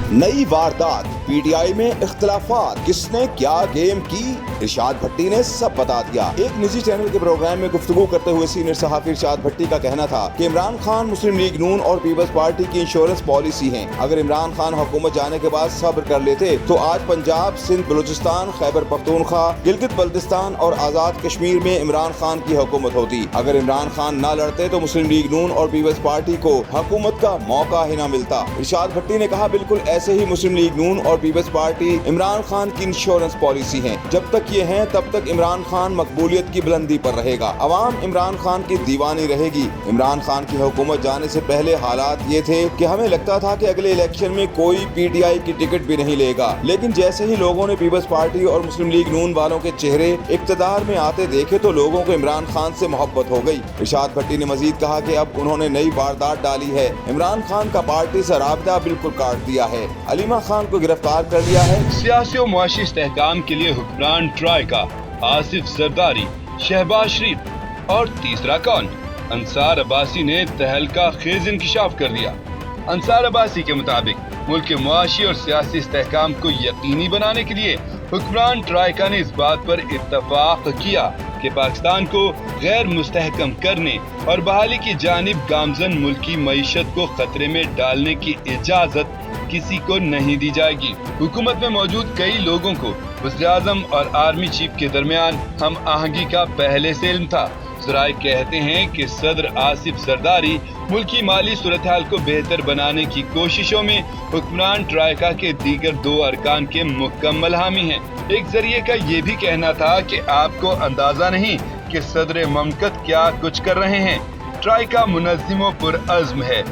नई वारदात, पीटीआई में इख्तिलाफात, किसने क्या गेम की, इरशाद भट्टी ने सब बता दिया। एक निजी चैनल के प्रोग्राम में गुफ्तगू करते हुए सीनियर सहाफी इरशाद भट्टी का कहना था कि इमरान खान मुस्लिम लीग नून और पीपल्स पार्टी की इंश्योरेंस पॉलिसी है। अगर इमरान खान हुकूमत जाने के बाद सब्र कर लेते तो आज पंजाब, सिंध, बलूचिस्तान, खैबर पख्तूनख्वा, गिलगित बल्तिस्तान और आजाद कश्मीर में इमरान खान की हुकूमत होती। अगर इमरान खान न लड़ते तो मुस्लिम लीग नून और पीपल्स पार्टी को हुकूमत का मौका ही न मिलता। इरशाद भट्टी ने कहा, बिल्कुल ऐसे ही मुस्लिम लीग नून और पीपल्स पार्टी इमरान खान की इंश्योरेंस पॉलिसी है। जब तक ये है तब तक इमरान खान मकबूलियत की बुलंदी पर रहेगा। अवाम इमरान खान की दीवानी रहेगी। इमरान खान की हुकूमत जाने से पहले हालात ये थे कि हमें लगता था कि अगले इलेक्शन में कोई पीटीआई की टिकट भी नहीं लेगा, लेकिन जैसे ही लोगों ने पीपल्स पार्टी और मुस्लिम लीग नून वालों के चेहरे इक्तदार में आते देखे तो लोगों को इमरान खान से मोहब्बत हो गई। इरशाद भट्टी ने मजीद कहा कि अब उन्होंने नई वारदात डाली है। इमरान खान का पार्टी से राब्ता बिल्कुल काट दिया है। अलीमा खान को गिरफ्तार कर लिया है। सियासी और मुआशी इस्तेहकाम के लिए हुक्मरान ट्राई का आसिफ जरदारी, शहबाज शरीफ और तीसरा कौन? अंसार अब्बासी ने तहलका खेज इंकशाफ कर दिया। अंसार अब्बासी के मुताबिक मुल्क के मुआशी और सियासी इस्तेहकाम को यकीनी बनाने के लिए हुक्मरान ट्राइका ने इस बात पर इत्तफाक किया कि पाकिस्तान को गैर मुस्तहकम करने और बहाली की जानिब गामजन मुल्की मईशत को खतरे में डालने की इजाजत किसी को नहीं दी जाएगी। हुकूमत में मौजूद कई लोगों को वज़ीर-ए-आज़म और आर्मी चीफ के दरमियान हम आहंगी का पहले से इल्म था। ज़राए कहते हैं कि सदर आसिफ जरदारी मुल्की माली सूरत-हाल को बेहतर बनाने की कोशिशों में हुक्मरान ट्राइका के दीगर दो अरकान के मुकम्मल हामी हैं। एक जरिए का ये भी कहना था कि आपको अंदाजा नहीं कि सदर ममलकत क्या कुछ कर रहे हैं। ट्राइका मुनज़्ज़िम व पुरअज़्म है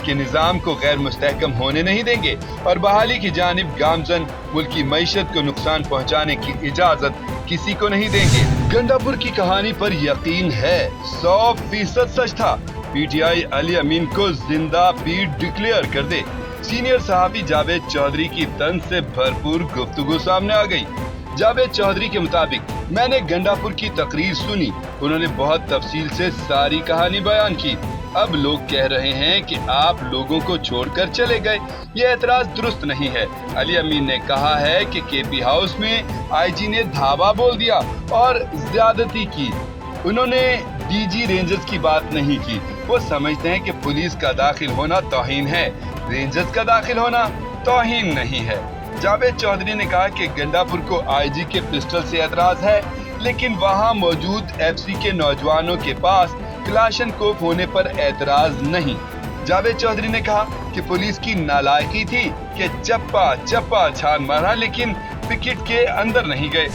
कि निज़ाम को गैर मुस्तहकम होने नहीं देंगे और बहाली की जानिब गामजन मुल्की मईशत को नुकसान पहुँचाने की इजाज़त किसी को नहीं देंगे। गंडापुर की कहानी पर यकीन है, 100% सच था। पीटीआई अली अमीन को जिंदा पीट डिक्लेयर कर दे। सीनियर सहाफी जावेद चौधरी की तंज से भरपूर गुफ्तगू सामने आ गई। जावेद चौधरी के मुताबिक, मैंने गंडापुर की तकरीर सुनी, उन्होंने बहुत तफसील से सारी कहानी बयान की। अब लोग कह रहे हैं कि आप लोगों को छोड़कर चले गए, ये एतराज दुरुस्त नहीं है। अली अमीन ने कहा है कि केपी हाउस में आईजी ने धावा बोल दिया और ज्यादती की। उन्होंने डीजी रेंजर्स की बात नहीं की। वो समझते हैं कि पुलिस का दाखिल होना तौहीन है, रेंजर्स का दाखिल होना तौहीन नहीं है। जावेद चौधरी ने कहा कि गंडापुर को आईजी के पिस्टल से एतराज है, लेकिन वहाँ मौजूद एफसी के नौजवानों के पास क्लाशनकोफ होने पर एतराज नहीं। जावेद चौधरी ने कहा कि पुलिस की नालायकी थी कि चप्पा छान मारा, लेकिन पिकेट के अंदर नहीं गए।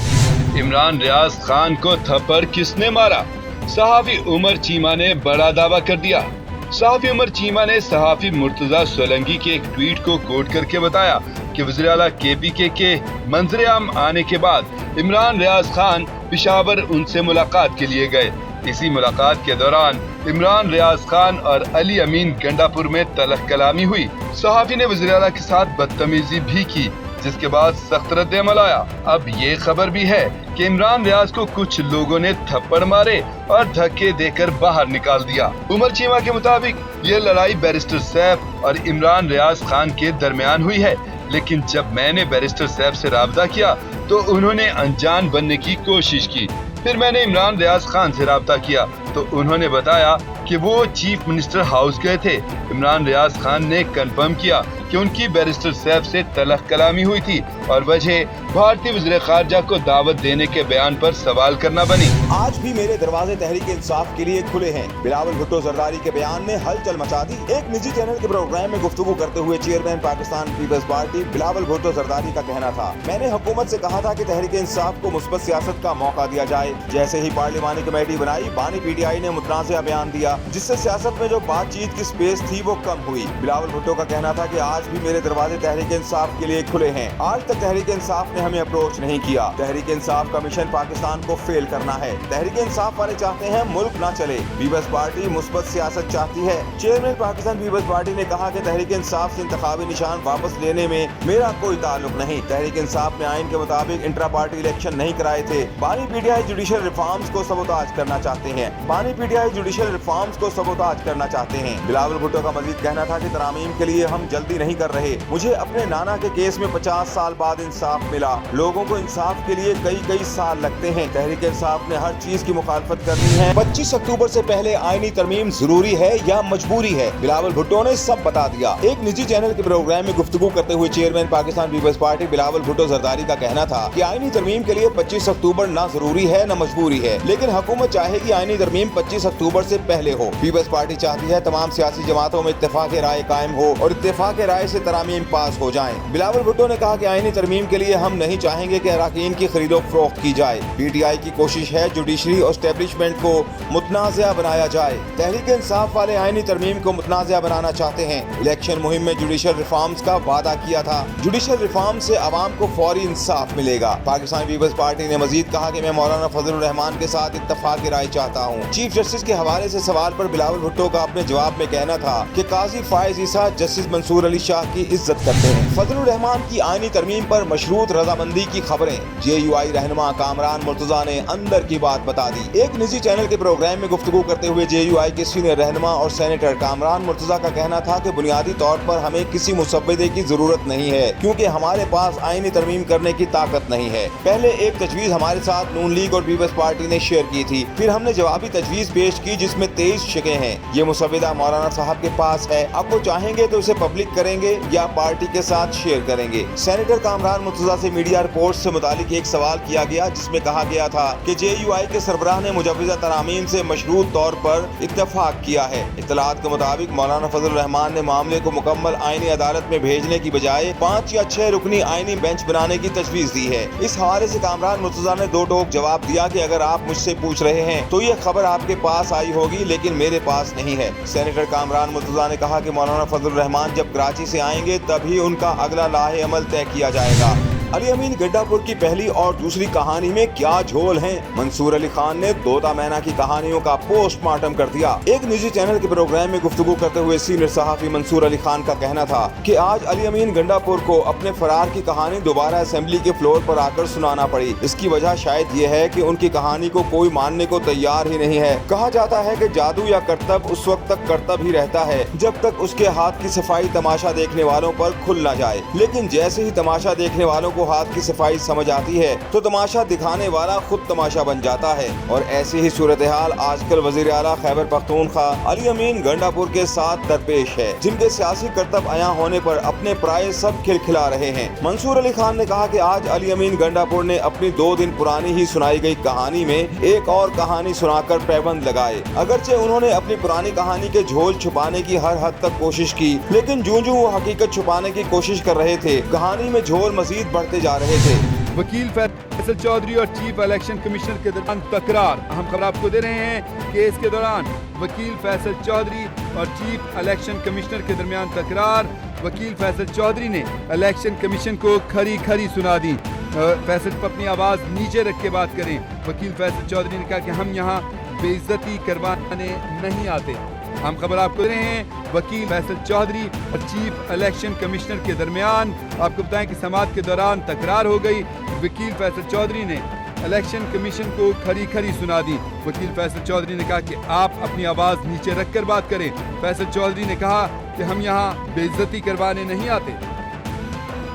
इमरान रियाज खान को थप्पड़ किसने मारा? सहाफी उमर चीमा ने बड़ा दावा कर दिया। सहाफी उमर चीमा ने सहाफी मुर्तजा सोलंकी के एक ट्वीट को कोट करके बताया कि वज़ीर आला केपीके के मंजर आम आने के बाद इमरान रियाज खान पेशावर उनसे मुलाकात के लिए गए। इसी मुलाकात के दौरान इमरान रियाज खान और अली अमीन गंडापुर में तलख कलामी हुई। सहाफी ने वज़ीर आला के साथ बदतमीजी भी की, जिसके बाद सख्त रद्द-ए-अमल आया। अब ये खबर भी है कि इमरान रियाज को कुछ लोगों ने थप्पड़ मारे और धक्के देकर बाहर निकाल दिया। उमर चीमा के मुताबिक ये लड़ाई बैरिस्टर सैफ और इमरान रियाज खान के दरमियान हुई है, लेकिन जब मैंने बैरिस्टर सैफ से राब्ता किया तो उन्होंने अनजान बनने की कोशिश की। फिर मैंने इमरान रियाज खान से राब्ता किया तो उन्होंने बताया कि वो चीफ मिनिस्टर हाउस गए थे। इमरान रियाज खान ने कंफर्म किया कि उनकी बैरिस्टर सैफ से तलख कलामी हुई थी और वजह भारतीय वज़ीर ख़ारजा को दावत देने के बयान पर सवाल करना बनी। आज भी मेरे दरवाजे तहरीक इंसाफ के लिए खुले हैं। बिलावल भुट्टो जरदारी के बयान ने हलचल मचा दी। एक निजी चैनल के प्रोग्राम में गुफ्तगू करते हुए chairman Pakistan Peoples Party Bilawal Bhutto Zardari का कहना था, मैंने हुकूमत से कहा था कि तहरीक इंसाफ को मुस्बत सियासत का मौका दिया जाए। जैसे ही पार्लिमानी कमेटी बनाई, बानी पीटीआई ने मुतनाज़िया बयान दिया, जिससे सियासत में जो बातचीत की स्पेस थी वो कम हुई। बिलावल भुट्टो का कहना था कि आज भी मेरे दरवाजे तहरीक इंसाफ के लिए खुले हैं। आज तक तहरीक इंसाफ ने हमें अप्रोच नहीं किया। तहरीक इंसाफ का मिशन पाकिस्तान को फेल करना है। तहरीक इंसाफ वाले चाहते हैं मुल्क ना चले, पीपल्स पार्टी मुस्बत सियासत चाहती है। चेयरमैन पाकिस्तान पीपल्स पार्टी ने कहा कि तहरीक इंसाफ से इंतखाबी निशान वापस लेने में मेरा कोई ताल्लुक नहीं। तहरीक इंसाफ ने आइन के मुताबिक इंट्रा पार्टी इलेक्शन नहीं कराए थे। बानी पीटीआई जुडिशल रिफॉर्म्स को सबोताज करना चाहते हैं। बानी पीटीआई जुडिशल रिफॉर्म्स को सबोताज करना चाहते हैं। बिलावल भुट्टो का मजीद कहना था कि तरामीम के लिए हम जल्दी नहीं कर रहे। मुझे अपने नाना के केस में 50 साल बाद इंसाफ मिला। लोगों को इंसाफ के लिए कई साल लगते हैं। तहरीक इंसाफ ने हर चीज की मुखालफत करनी है। 25 अक्टूबर से पहले आईनी तरमीम जरूरी है या मजबूरी है, बिलावल भुट्टो ने सब बता दिया। एक निजी चैनल के प्रोग्राम में गुफ्तगू करते हुए chairman Pakistan Peoples Party Bilawal Bhutto Zardari का कहना था कि आईनी तरमीम के लिए 25 अक्टूबर ना जरूरी है न मजबूरी है, लेकिन हुकूमत चाहेगी आईनी तरमीम 25 अक्टूबर से पहले हो। पीपल्स पार्टी चाहती है तमाम सियासी जमातों में इत्तेफाक राय कायम हो और इत्तेफाक राय से तरामीम पास हो जाएं। बिलावल भुट्टो ने कहा कि आईनी तरमीम के लिए हम नहीं चाहेंगे कि अराकीन की खरीदो फरोख्त की जाए। पीटीआई की कोशिश है जुडिशरी और एस्टेब्लिशमेंट को मुतनाज़ा बनाया जाए। तहरीक इंसाफ वाले आईनी तरमीम को मुतनाज़ा बनाना चाहते हैं। इलेक्शन मुहिम में जुडिशल रिफॉर्म्स का वादा किया था। जुडिशल रिफॉर्म से आवाम को फौरी इंसाफ मिलेगा। पाकिस्तान पीपल्स पार्टी ने मजीद कहा कि मैं मौलाना फजलुर रहमान के साथ इत्तफाक राय चाहता हूँ। चीफ जस्टिस के हवाले से सवाल पर बिलावल भुट्टो का अपने जवाब में कहना था कि काजी फायज ईसा जस्टिस मंसूर अली शाह की इज्जत करते हैं। फजलुर रहमान की आईनी तरमीम पर मशरूत रजामंदी की खबरें। JUI रहनुमा कामरान मुर्तजा ने अंदर की बात बता दी। एक निजी चैनल के प्रोग्राम में गुफ्तगू करते हुए JUI के सीनियर रहनुमा और सेनेटर कामरान मुर्तजा का कहना था कि बुनियादी तौर पर हमें किसी मुसव्विदे की जरूरत नहीं है, क्योंकि हमारे पास आईनी तरमीम करने की ताकत नहीं है। पहले एक तजवीज हमारे साथ नून लीग और पीपल्स पार्टी ने शेयर की थी, फिर हमने जवाबी तजवीज पेश की जिसमें 23 शिकें हैं। ये मुसव्विदा मौलाना साहब के पास है। अब वो चाहेंगे तो इसे पब्लिक करेंगे या पार्टी के साथ शेयर करेंगे। सेनेटर कामरान मुर्तजा से मीडिया रिपोर्ट से मुतालिक एक सवाल किया गया जिसमें कहा गया था कि JUI के सरबराह ने मुजव्विज़ा तरामीम से मशरूत तौर पर इत्तफाक किया है। इत्तलात के मुताबिक मौलाना फजल रहमान ने मामले को मुकम्मल आईनी अदालत में भेजने की बजाय 5 या 6 रुकनी आईनी बेंच बनाने की तजवीज दी है। इस हवाले से कामरान मुर्तजा ने दो टोक जवाब दिया कि अगर आप मुझसे पूछ रहे हैं तो ये खबर आपके पास आई होगी, लेकिन मेरे पास नहीं है। सेनेटर कामरान मुर्तजा ने कहा कि मौलाना फजल रहमान जब कराची से आएंगे तभी उनका अगला लाहे अमल तय किया जाएगा। अली अमीन गंडापुर की पहली और दूसरी कहानी में क्या झोल है? मंसूर अली खान ने तोता मैना की कहानियों का पोस्टमार्टम कर दिया। एक निजी चैनल के प्रोग्राम में गुफ्तगू करते हुए सीनियर सहाफी मंसूर अली खान का कहना था कि आज अली अमीन गंडापुर को अपने फरार की कहानी दोबारा असेंबली के फ्लोर पर आकर सुनाना पड़ी। इसकी वजह शायद ये है कि उनकी कहानी को कोई मानने को तैयार ही नहीं है। कहा जाता है कि जादू या करतब उस वक्त तक करतब ही रहता है जब तक उसके हाथ की सफाई तमाशा देखने वालों पर खुल न जाए, लेकिन जैसे ही तमाशा देखने वालों को हाथ की सफाई समझ आती है तो तमाशा दिखाने वाला खुद तमाशा बन जाता है। और ऐसी ही सूरत हाल आजकल वजीर आला खैबर पख्तूनख्वा अली अमीन गंडापुर के साथ दरपेश है, जिनके सियासी करतब आया होने पर अपने प्राय सब खिलखिला रहे हैं। मंसूर अली खान ने कहा कि आज अली अमीन गंडापुर ने अपनी 2 दिन पुरानी ही सुनाई गई कहानी में एक और कहानी सुनाकर पैबंद लगाए। अगरचे उन्होंने अपनी पुरानी कहानी के झोल छुपाने की हर हद तक कोशिश की, लेकिन जो वो हकीकत छुपाने की कोशिश कर रहे थे कहानी में झोल मजीद बढ़ते जा रहे थे। वकील फैसल चौधरी और चीफ इलेक्शन कमिश्नर के दरमियान तकरार। अहम खबर आपको दे रहे हैं। केस के दौरान वकील फैसल चौधरी और चीफ इलेक्शन कमिश्नर के दरमियान तकरार। वकील फैसल चौधरी ने इलेक्शन कमीशन को खरी सुना दी। फैसल पर अपनी आवाज़ नीचे रख के बात करें। वकील फैसल चौधरी ने कहा कि हम यहाँ बेइज्जती करवाने नहीं आते। हम खबर आपको दे रहे हैं। वकील फैसल चौधरी और चीफ इलेक्शन कमिश्नर के दरमियान आपको बताएं कि समाअत के दौरान तकरार हो गई। वकील फैसल चौधरी ने इलेक्शन कमीशन को खरी सुना दी। वकील फैसल चौधरी ने कहा कि आप अपनी आवाज़ नीचे रख कर बात करें। फैसल चौधरी ने कहा कि हम यहाँ बेइज्जती करवाने नहीं आते।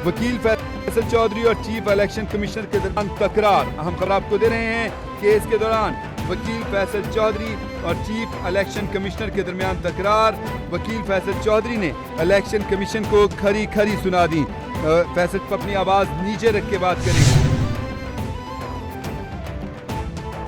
वकील फैसल चौधरी और चीफ इलेक्शन कमिश्नर के दरमियान तकरार। अहम खबर आपको दे रहे हैं। केस के दौरान वकील फैसल चौधरी और चीफ इलेक्शन कमिश्नर के दरमियान तकरार। वकील फैसल चौधरी ने इलेक्शन कमीशन को खरी सुना दी। फैसल पर अपनी आवाज़ नीचे रख के बात करें।